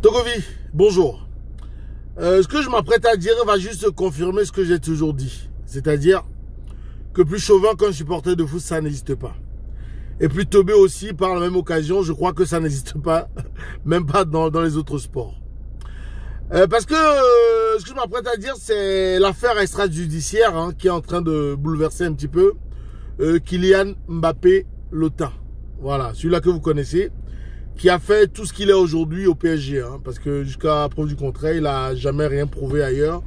Togovi, bonjour. Ce que je m'apprête à dire va juste confirmer ce que j'ai toujours dit. C'est-à-dire que plus chauvin qu'un supporter de foot, ça n'existe pas. Et plus teubé aussi, par la même occasion, je crois que ça n'existe pas, même pas dans les autres sports. Parce que ce que je m'apprête à dire, c'est l'affaire extrajudiciaire qui est en train de bouleverser un petit peu Kylian Mbappé Lotin. Voilà, celui-là que vous connaissez, qui a fait tout ce qu'il est aujourd'hui au PSG. Parce que jusqu'à preuve du contraire, il n'a jamais rien prouvé ailleurs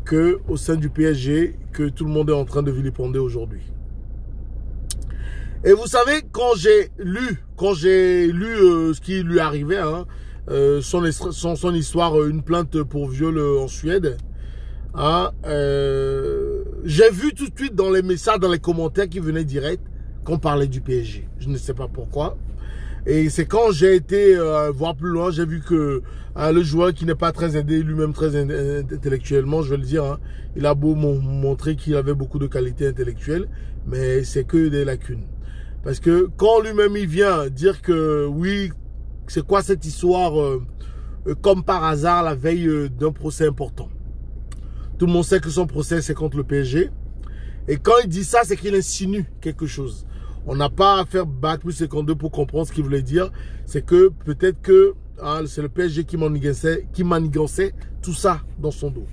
qu'au sein du PSG, que tout le monde est en train de vilipender aujourd'hui. Et vous savez, quand j'ai lu ce qui lui arrivait, son histoire, une plainte pour viol en Suède, j'ai vu tout de suite dans les messages, dans les commentaires qui venaient direct, qu'on parlait du PSG. Je ne sais pas pourquoi. Et c'est quand j'ai été voir plus loin, j'ai vu que le joueur qui n'est pas très aidé, lui-même très intellectuellement, je vais le dire, il a beau montrer qu'il avait beaucoup de qualités intellectuelles, mais c'est que des lacunes. Parce que quand lui-même il vient dire que oui, c'est quoi cette histoire comme par hasard la veille d'un procès important. Tout le monde sait que son procès c'est contre le PSG. Et quand il dit ça, c'est qu'il insinue quelque chose. On n'a pas à faire bac plus 52 pour comprendre ce qu'il voulait dire. C'est que peut-être que c'est le PSG qui manigançait tout ça dans son dos.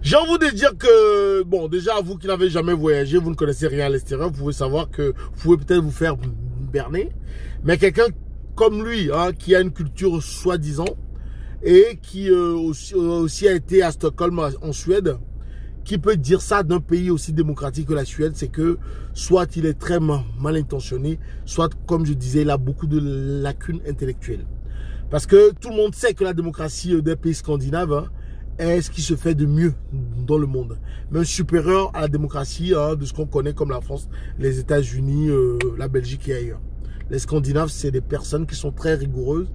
J'ai envie de dire que, bon, déjà, vous qui n'avez jamais voyagé, vous ne connaissez rien à l'extérieur, vous pouvez savoir que vous pouvez peut-être vous faire berner. Mais quelqu'un comme lui, qui a une culture soi-disant, et qui aussi a été à Stockholm, en Suède, qui peut dire ça d'un pays aussi démocratique que la Suède, c'est que soit il est très mal intentionné, soit, comme je disais, il a beaucoup de lacunes intellectuelles. Parce que tout le monde sait que la démocratie des pays scandinaves est ce qui se fait de mieux dans le monde. Même supérieur à la démocratie de ce qu'on connaît comme la France, les États-Unis, la Belgique et ailleurs. Les Scandinaves, c'est des personnes qui sont très rigoureuses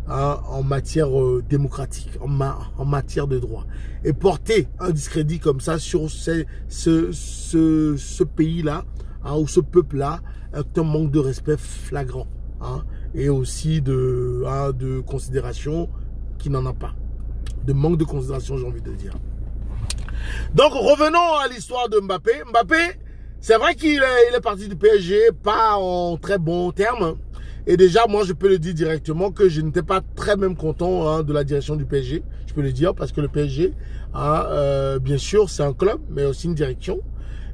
en matière démocratique, en matière de droit. Et porter un discrédit comme ça sur ce pays-là, ou ce peuple-là, est un manque de respect flagrant. Et aussi de considération qui n'en a pas. De manque de considération, j'ai envie de dire. Donc, revenons à l'histoire de Mbappé. Mbappé, c'est vrai qu'il est parti du PSG, pas en très bons termes. Et déjà, moi, je peux le dire directement que je n'étais pas très même content de la direction du PSG. Je peux le dire parce que le PSG, bien sûr, c'est un club, mais aussi une direction.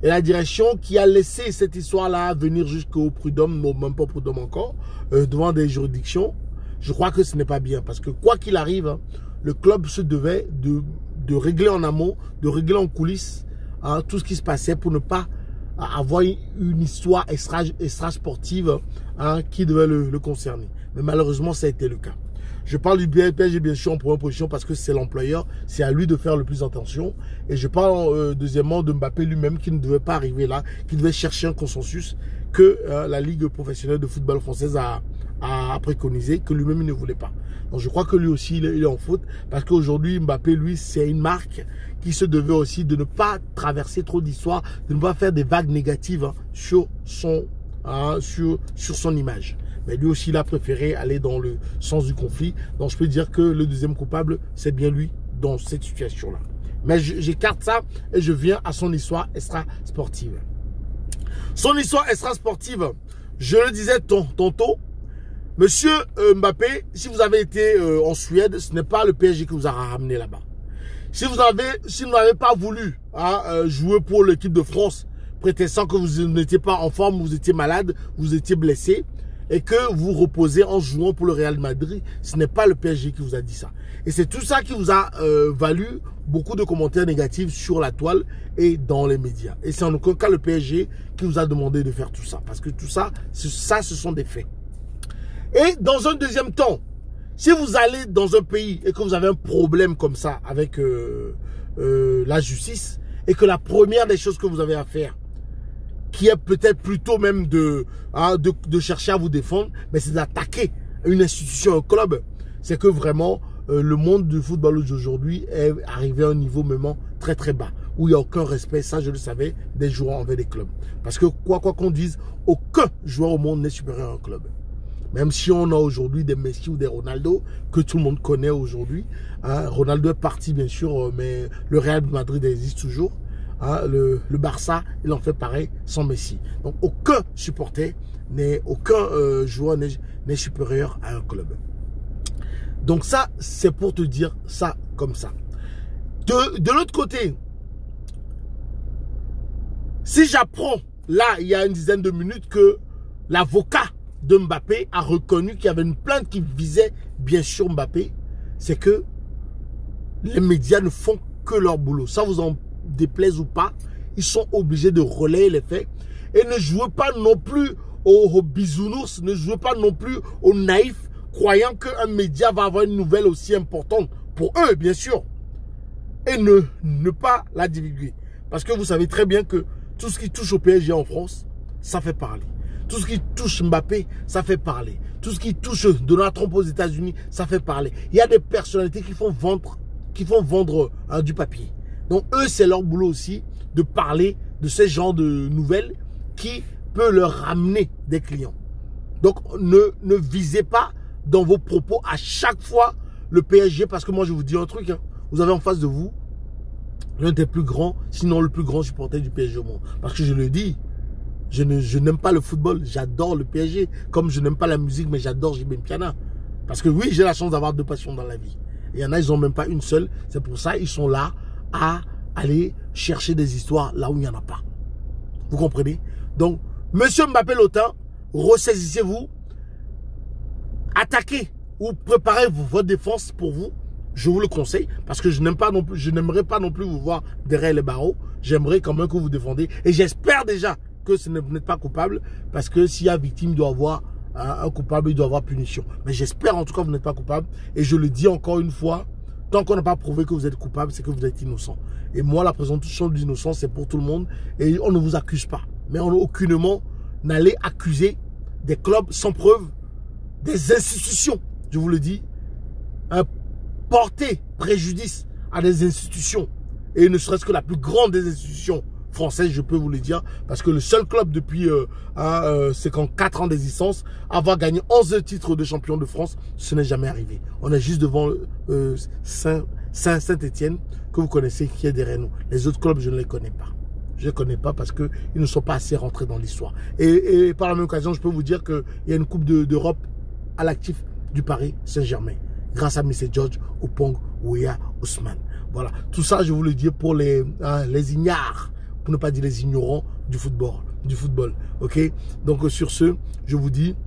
Et la direction qui a laissé cette histoire-là venir jusqu'au prud'homme, non, même pas prud'homme encore, devant des juridictions, je crois que ce n'est pas bien. Parce que quoi qu'il arrive, le club se devait de régler en amont, de régler en coulisses tout ce qui se passait pour ne pas avoir une histoire extra sportive qui devait le concerner. Mais malheureusement, ça a été le cas. Je parle du PSG bien sûr en première position parce que c'est l'employeur, c'est à lui de faire le plus attention. Et je parle deuxièmement de Mbappé lui-même qui ne devait pas arriver là, qui devait chercher un consensus que la Ligue professionnelle de football française a préconisé, que lui-même il ne voulait pas. Donc je crois que lui aussi il est en faute parce qu'aujourd'hui Mbappé lui c'est une marque qui se devait aussi de ne pas traverser trop d'histoires, de ne pas faire des vagues négatives sur son image. Mais lui aussi il a préféré aller dans le sens du conflit. Donc je peux dire que le deuxième coupable c'est bien lui dans cette situation-là. Mais j'écarte ça et je viens à son histoire extra-sportive. Son histoire extra-sportive, je le disais tantôt, Monsieur Mbappé, si vous avez été en Suède, ce n'est pas le PSG qui vous a ramené là-bas. Si vous n'avez pas voulu jouer pour l'équipe de France, prétextant que vous n'étiez pas en forme, vous étiez malade, vous étiez blessé, et que vous reposez en jouant pour le Real Madrid, ce n'est pas le PSG qui vous a dit ça. Et c'est tout ça qui vous a valu beaucoup de commentaires négatifs sur la toile et dans les médias. Et c'est en aucun cas le PSG qui vous a demandé de faire tout ça. Parce que tout ça, ce sont des faits. Et dans un deuxième temps, si vous allez dans un pays et que vous avez un problème comme ça avec la justice, et que la première des choses que vous avez à faire, qui est peut-être plutôt même de chercher à vous défendre, mais c'est d'attaquer une institution, un club, c'est que vraiment le monde du football d'aujourd'hui est arrivé à un niveau vraiment très très bas, où il n'y a aucun respect, ça je le savais, des joueurs envers des clubs. Parce que quoi qu'on dise, aucun joueur au monde n'est supérieur à un club. Même si on a aujourd'hui des Messi ou des Ronaldo que tout le monde connaît aujourd'hui. Hein. Ronaldo est parti bien sûr, mais le Real de Madrid existe toujours. Hein. Le Barça, il en fait pareil sans Messi. Donc aucun supporter, aucun joueur n'est supérieur à un club. Donc ça, c'est pour te dire ça comme ça. De l'autre côté, si j'apprends, là, il y a une dizaine de minutes que l'avocat de Mbappé a reconnu qu'il y avait une plainte qui visait bien sûr Mbappé, c'est que les médias ne font que leur boulot. Ça vous en déplaise ou pas, ils sont obligés de relayer les faits. Et ne jouez pas non plus aux bisounours, ne jouez pas non plus aux naïfs, croyant qu'un média va avoir une nouvelle aussi importante pour eux, bien sûr. Et ne pas la divulguer. Parce que vous savez très bien que tout ce qui touche au PSG en France, ça fait parler. Tout ce qui touche Mbappé, ça fait parler. Tout ce qui touche Donald Trump aux États-Unis, ça fait parler. Il y a des personnalités qui font vendre du papier. Donc eux, c'est leur boulot aussi de parler de ce genre de nouvelles qui peut leur ramener des clients. Donc ne visez pas dans vos propos à chaque fois le PSG, parce que moi je vous dis un truc, hein, vous avez en face de vous l'un des plus grands, sinon le plus grand supporter du PSG au monde. Parce que je le dis, je n'aime pas le football, j'adore le PSG. Comme je n'aime pas la musique, mais j'adore JB Mpiana. Parce que oui, j'ai la chance d'avoir 2 passions dans la vie. Il y en a, ils n'ont même pas une seule. C'est pour ça ils sont là à aller chercher des histoires là où il n'y en a pas. Vous comprenez? Donc, monsieur Mbappé Lotin, ressaisissez-vous, attaquez ou préparez votre défense pour vous. Je vous le conseille parce que je n'aimerais pas non plus vous voir derrière les barreaux. J'aimerais quand même que vous défendez. Et j'espère déjà que vous n'êtes pas coupable, parce que s'il y a victime, il doit avoir un coupable, il doit avoir punition. Mais j'espère en tout cas que vous n'êtes pas coupable. Et je le dis encore une fois, tant qu'on n'a pas prouvé que vous êtes coupable, c'est que vous êtes innocent. Et moi, la présomption d'innocence, c'est pour tout le monde. Et on ne vous accuse pas. Mais on aucunement n'allez accuser des clubs sans preuve, des institutions, je vous le dis, porter préjudice à des institutions, et ne serait-ce que la plus grande des institutions françaises, je peux vous le dire, parce que le seul club depuis 4 ans d'existence, avoir gagné 11 titres de champion de France, ce n'est jamais arrivé. On est juste devant Saint-Étienne, que vous connaissez, qui est derrière nous. Les autres clubs, je ne les connais pas. Je ne les connais pas parce qu'ils ne sont pas assez rentrés dans l'histoire. Et par la même occasion, je peux vous dire qu'il y a une Coupe d'Europe à l'actif du Paris Saint-Germain, grâce à Mr. George Oppong Weah Ousmane. Voilà, tout ça, je vous le dis pour les ignares, pour ne pas dire les ignorants du football. Ok? Donc sur ce, je vous dis,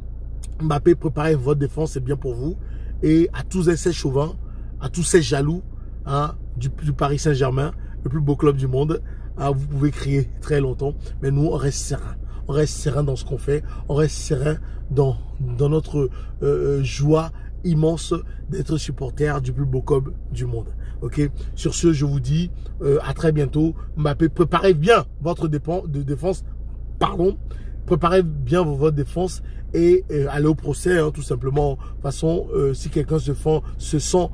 Mbappé, préparez votre défense, c'est bien pour vous. Et à tous ces chauvins, à tous ces jaloux du Paris Saint-Germain, le plus beau club du monde, vous pouvez crier très longtemps, mais nous, on reste serein. On reste serein dans ce qu'on fait, on reste serein dans notre joie immense d'être supporter du plus beau club du monde. Ok? Sur ce, je vous dis à très bientôt. Mbappé, préparez bien votre défense. Préparez bien votre défense et allez au procès, tout simplement. De toute façon, si quelqu'un se sent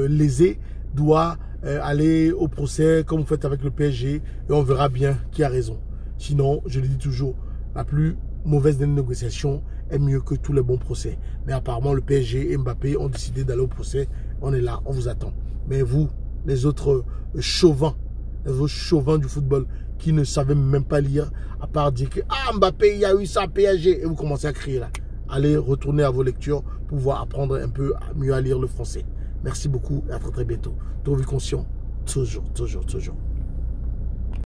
lésé, doit aller au procès comme vous faites avec le PSG, et on verra bien qui a raison. Sinon, je le dis toujours, la plus mauvaise des négociations est mieux que tous les bons procès. Mais apparemment, le PSG et Mbappé ont décidé d'aller au procès. On est là, on vous attend. Mais vous, les autres chauvins du football qui ne savaient même pas lire, à part dire que Mbappé, il y a eu ça, PSG, et vous commencez à crier là. Allez retourner à vos lectures pour pouvoir apprendre un peu mieux à lire le français. Merci beaucoup et à très très bientôt. Trouve conscient, toujours.